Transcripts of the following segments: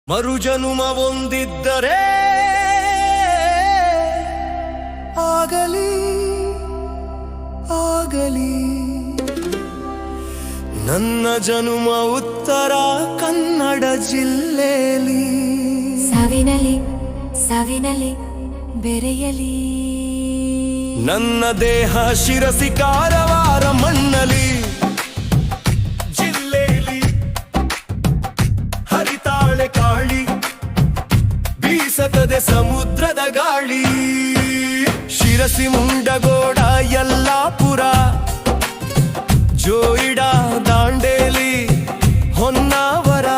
ಮರುಜನುಮ ಒಂದಿದ್ದರೆ ಆಗಲಿ ಆಗಲಿ ನನ್ನ ಜನುಮ ಉತ್ತರ ಕನ್ನಡ ಜಿಲ್ಲೆಯಲ್ಲಿ ಸಾವಿನಲಿ ಸಾವಿನಲಿ ಬೆರೆಯಲಿ ನನ್ನ ದೇಹ ಶಿರಸಿ ಕಾರವಾರ ಮಣ್ಣಲಿ ಜಿಲ್ಲೆಯಲ್ಲಿ ಹರಿತಾಳೆ ಕಾಳಿ ಬೀಸತದೆ ಸಮುದ್ರದ ಗಾಳಿ ಶಿರಸಿ ಮುಂಡಗೋಡ ಯಲ್ಲಾಪುರ ಜೋಯಿಡಾ ದಾಂಡೇಲಿ ಹೊನ್ನಾವರ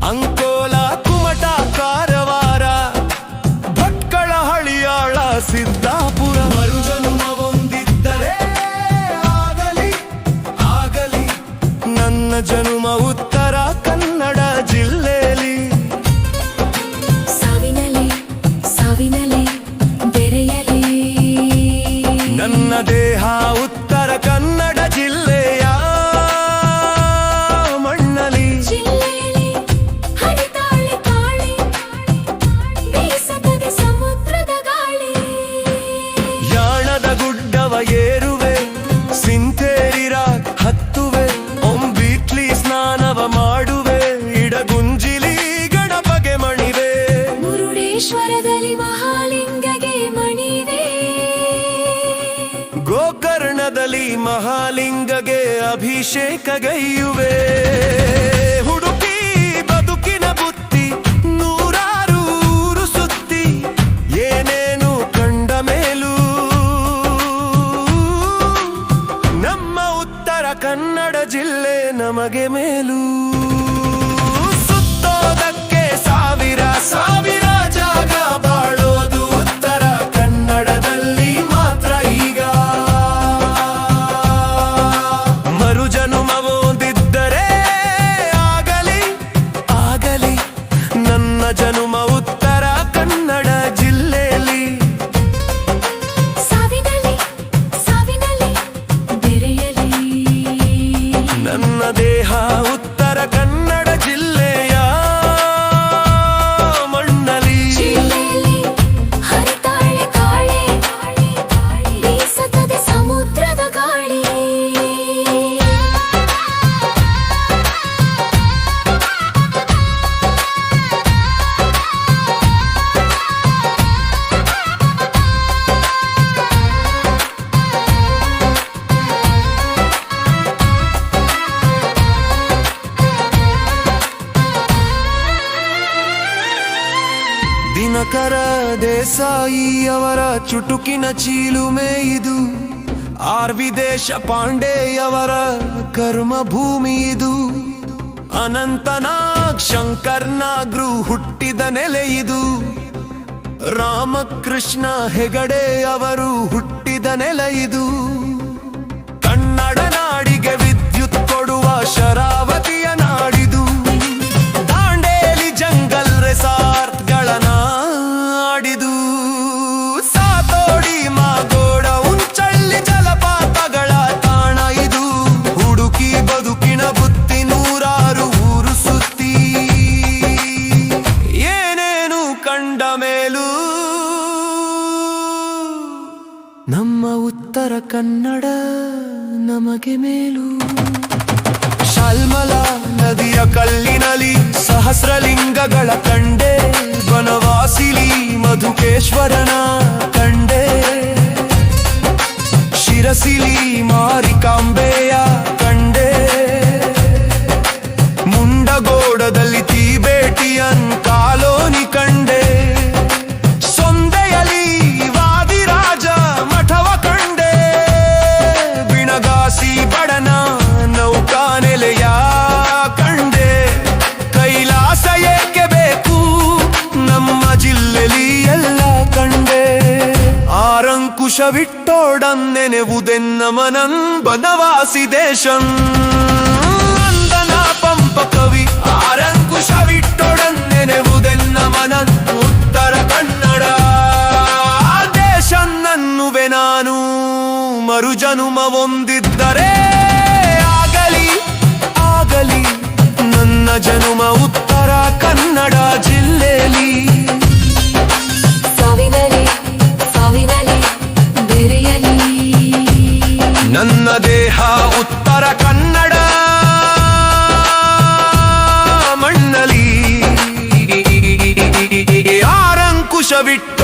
ಅಂಕೋಲ ಕುಮಟ ಕಾರವಾರ ಭಟ್ಕಳ ಹಳಿಯಾಳ ಸಿದ್ದಾಪುರ ಮರುಜನುಮ ಒಂದಿದ್ದರೆ ಆಗಲಿ ಆಗಲಿ ನನ್ನ ಜನುಮ ಉತ್ತರ ಕನ್ನಡ ಜಿಲ್ಲೆಯಲ್ಲಿ ಸಾವಿನಲಿ ಸಾವಿನಲಿ ಬೆರೆಯಲಿ ನನ್ನ ದೇಹ ಉತ್ತರ ಕನ್ನಡ ಜಿಲ್ಲೆಯ ಮಣ್ಣಲಿ ಜಿಲ್ಲೆಯಲ್ಲಿ ಹರಿತಾಳೆ ಕಾಳಿ ಬೀಸತದೆ ಸಮುದ್ರದ ಗಾಳಿ ಯಾಣದ ಗುಡ್ಡವ ಏರುವೆ ಸಿಂತೇರಿರ ಹತ್ತುವೆ ಒಂಬಿಟ್ಲಿ ಸ್ನಾನವ ಮಾಡುವೆ ಇಡಗುಂಜಿಲಿ ಗಣಪಗೆ ಮಣಿವೆ ಮುರುಡೇಶ್ವರದಲ್ಲಿ ಮಹಾಲಿಂಗಗೆ ಮಣಿವೆ ಗೋಕರ್ಣದಲ್ಲಿ ಮಹಾಲಿಂಗಗೆ ಅಭಿಷೇಕಗೈಯುವೆ ಹುಡುಕಿ ಬದುಕಿನ ಬುತ್ತಿ ನೂರಾರು ಊರು ಸುತ್ತಿ ಏನೇನು ಕಂಡ ಮೇಲೂ ನಮ್ಮ ಉತ್ತರ ಕನ್ನಡ ಜಿಲ್ಲೆ ನಮಗೆ ಮೇಲೂ ಸುತ್ತೋದಕ್ಕೆ ಸಾವಿರ ಸಾವಿರ ಜಾಗ ಬಾಳೋದು ಉತ್ತರ ಕನ್ನಡದಲ್ಲಿ ಮಾತ್ರ ಈಗ ಮರುಜನುಮ ಓದಿದ್ದರೆ ಆಗಲಿ ಆಗಲಿ ನನ್ನ ಜನುಮ ಉತ್ತರ ಕನ್ನಡ ಜಿಲ್ಲೆಯಲ್ಲಿ ಸಾವಿನಲಿ ಸಾವಿನಲಿ ಬೆರೆಯಲಿ ನನ್ನ ದೇಹ ಉತ್ತರ ಕನ್ನಡ ಜಿಲ್ಲೆಯ ಮಣ್ಣಲಿ ಜಿಲ್ಲೆಯಲ್ಲಿ ಹರಿತಾಳೆ ಕಾಳಿ ಬೀಸತದೆ ಸಮುದ್ರದ ಗಾಳಿ ದಿನಕರ ದೇಸಾಯಿಯವರ ಚುಟುಕಿನ ಚೀಲುಮೆ ಇದು ಆರ್ವಿದೇಶ ಪಾಂಡೆಯವರ ಕರ್ಮಭೂಮಿ ಇದು ಅನಂತನಾಗ್ ಶಂಕರ್ನಾಗ್ರು ಹುಟ್ಟಿದ ನೆಲೆ ಇದು ರಾಮಕೃಷ್ಣ ಹೆಗಡೆ ಅವರು ಹುಟ್ಟಿದ ನೆಲೆ ಇದು ಕನ್ನಡ ನಾಡಿಗೆ ವಿದ್ಯುತ್ ಕೊಡುವ ಶರಾವತಿಯ ನಾಡಿದು ದಾಂಡೇಲಿ ಜಂಗಲ್ ರೆಸಾರ್ಟ್ಗಳ ನಾಡಿದು ಸಾತೋಡಿ ಮಾಗೋಡ ಉಂಚಳ್ಳಿ ಜಲಪಾತಗಳ ತಾಣ ಇದು ಹುಡುಕಿ ಬದುಕಿನ ಬುತ್ತಿ ನೂರಾರು ಊರು ಸುತ್ತಿ ಏನೇನು ಕಂಡ ಮೇಲೂ ನಮ್ಮ ಉತ್ತರ ಕನ್ನಡ ನಮಗೆ ಮೇಲು ಶಾಲ್ಮಲಾ ನದಿಯ ಕಲ್ಲಿನಲಿ ಸಹಸ್ರಲಿಂಗಗಳ ಕಂಡೆ ಬನವಾಸಿಲಿ ಮಧುಕೇಶ್ವರನ ಕಂಡೆ ಶಿರಸಿಲಿ ಮಾರಿಕಾಂಬೆಯ ಕಂಡೆ ಮುಂಡಗೋಡದಲ್ಲಿ ಟಿಬೇಟಿಯನ್ ಕಾಲೋನಿ ಕಂಡೆ ಸೊಂದೆಯಲಿ ವಾದಿರಾಜ ಮಠವ ಕಂಡೆ ಬಿಣಗಾಸಿ ಬಡನ ನೌಕಾನೆಲೆಯ ಕಂಡೆ ಕೈಲಾಸ ಏಕೆ ಬೇಕು ನಮ್ಮ ಜಿಲ್ಲೆಲಿ ಎಲ್ಲ ಕಂಡೆ ಆರಂಕುಶವಿಟ್ಟೋಡಂ ನೆನೆವುದೆನ್ನ ಮನಂ ಬನವಾಸಿ ದೇಶಂ ವಂದನ ಪಂಪ ಕವಿ ಆರಂಕುಶವಿಟ್ಟೋಡಂ ನೆನೆವುದೆನ್ನ ಮನಂ ಉತ್ತರ ಕನ್ನಡ ದೇಶನ್ನನ್ನುವೆ ನಾನು ಮರುಜನುಮ ಒಂದಿದ್ದರೆ ಆಗಲಿ ಆಗಲಿ ನನ್ನ ಜನುಮ ಉತ್ತರ ಜೀವವಿಟ್ಟ